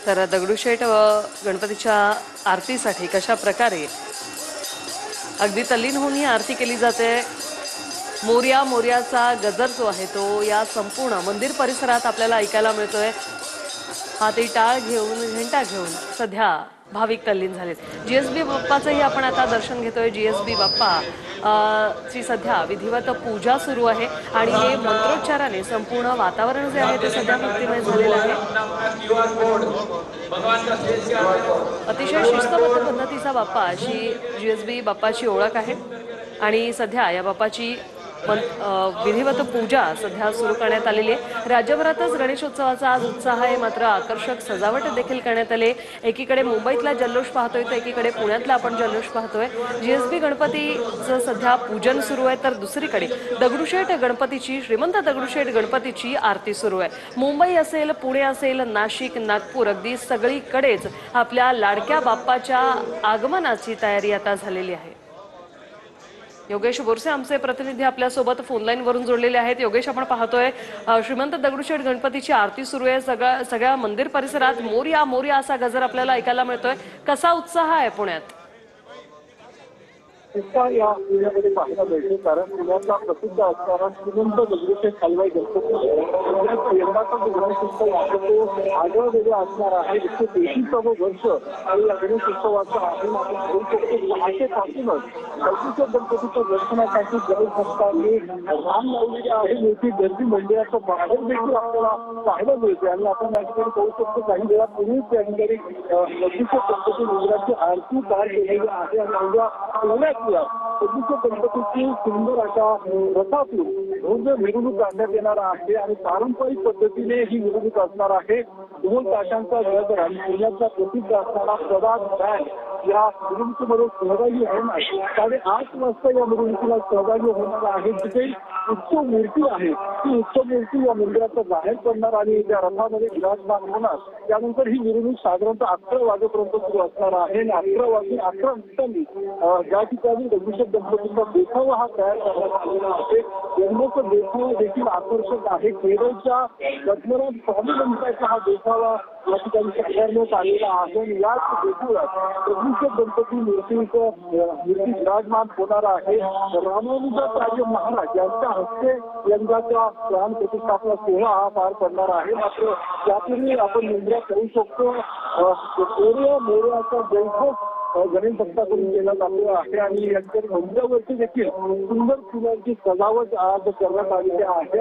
तर दगडूशेठ गणपतीच्या आरतीसाठी कशा प्रकारे अगदी तल्लीन होऊन ही आरती केली जाते। मोर्या मोर्याचा गजर जो आहे तो या संपूर्ण मंदिर परिसरात आपल्याला ऐकायला मिळतोय। हाती टाळ घेऊन घंटा घेऊन सध्या भाविक तल्लीन झालेत। जीएसबी बाप्पाचंही आपण आता दर्शन घेतोय। जीएसबी बाप्पा ची सध्या विधिवत पूजा सुरू आहे आणि हे मंत्रोच्चाराने संपूर्ण वातावरण जे आहे ते सध्या भक्तिमय झालेलं आहे। अतिशय शिस्तबद्ध पद्धतीचा बाप्पा अशी जीएसबी बाप्पाची ओळख आहे आणि सध्या या बाप्पाची विधिवत पूजा सध्या सुरू करण्यात आलेली आहे। राज्यभरातच गणेशोत्सवाचा आज उत्साह आहे, मात्र आकर्षक सजावट देखील करण्यात आली। एकीकडे मुंबईतला जल्लोष पाहतोय तर एकीकडे पुण्यातला आपण जल्लोष पाहतोय। जीएसबी गणपतीचं सध्या पूजन सुरू आहे, तर दुसरीकडे दगडूशेठ गणपतीची श्रीमंत दगडूशेठ गणपतीची आरती सुरू आहे। मुंबई असेल, पुणे असेल, नाशिक, नागपूर अगदी सगळीकडेच आपल्या लाडक्या बाप्पाच्या आगमनाची तयारी आता झालेली आहे। योगेश बोरसे आमचे प्रतिनिधी आपल्या सोबत फोनलाईन वरून जोडलेले आहेत। योगेश, आपण पाहतोय श्रीमंत दगडूशेठ गणपतीची आरती सुरू आहे। सगळ्या मंदिर परिसरात मोरया मोरया असा गजर आपल्याला ऐकायला मिळतोय। कसा उत्साह आहे पुण्यात? या पुण्यामध्ये पाहायला मिळते, कारण पुण्याचा प्रसिद्ध असणारा श्रीमंत दगडूशेठ हलवाई गणपती यंदाचा जो गणेशोत्सव आहे तो आगळा वेगळा असणार आहे। 183वे वर्ष आणि या गणेशोत्सवाचा आपण घेऊ शकतो। पहाटेपासूनच दगडूशेठ गणपतीच्या दर्शनासाठी गणेश भक्तांनी रांग लावलेली आहे। मोठी गर्दी मंदिराचं बाहेर देखील आपल्याला पाहायला मिळते आणि आपण या ठिकाणी पाहू शकतो काही वेळापूर्वीच या ठिकाणी दगडूशेठ गणपती मंदिराची आरती पार केलेली आहे आणि उद्या पुण्यात दगडूशेठ गणपतीची सुंदर अशा रथातून भव्य मिरवणूक काढण्यात येणार आहे आणि पारंपरिक पद्धतीने ही मिरवणूक असणार आहे। ढोल ताशांचा गजर आणि पुण्याचा प्रसिद्ध असणारा प्रभात बँड या मिरवणुकीमध्ये सहभागी होणार। 8:30 वाजता या मिरवणुकीला सहभागी होणार आहे। जिथे उत्सव मूर्ती आहे ती उत्सव मूर्ती या मंदिराच्या बाहेर पडणार आणि त्या रथामध्ये विराजमान होणार। त्यानंतर ही मिरवणूक साधारणतः 11 वाजेपर्यंत सुरू असणार आहे आणि 11 वाजून 11 मिनिटांनी ज्या ठिकाणी दगडूशेठ गणपतीचा देखावा हा तयार करण्यात आलेला आहे। यंदाचा देखावा देखील आकर्षक आहे। केरळच्या पद्मनाभ स्वामी मंदिराचा हा देखावा या ठिकाणी करण्यात आलेला आहे आणि याच देखाव्यात दगडूशेठ गणपती मूर्ती विराजमान होणार आहे। रामानुजाचार्य महाराज यांच्या हस्ते यंदाचा प्राण प्रतिष्ठापना सोहळा हा पार पडणार आहे। मात्र त्यापूर्वी आपण मंदिरात पाहू शकतो मोरया मोरयाचा जयघोष गणेश भक्ताकडून केला जातो आहे आणि यांच्या मंदिरावरती देखील सुंदर फुलांची सजावट आज करण्यात आलेली आहे।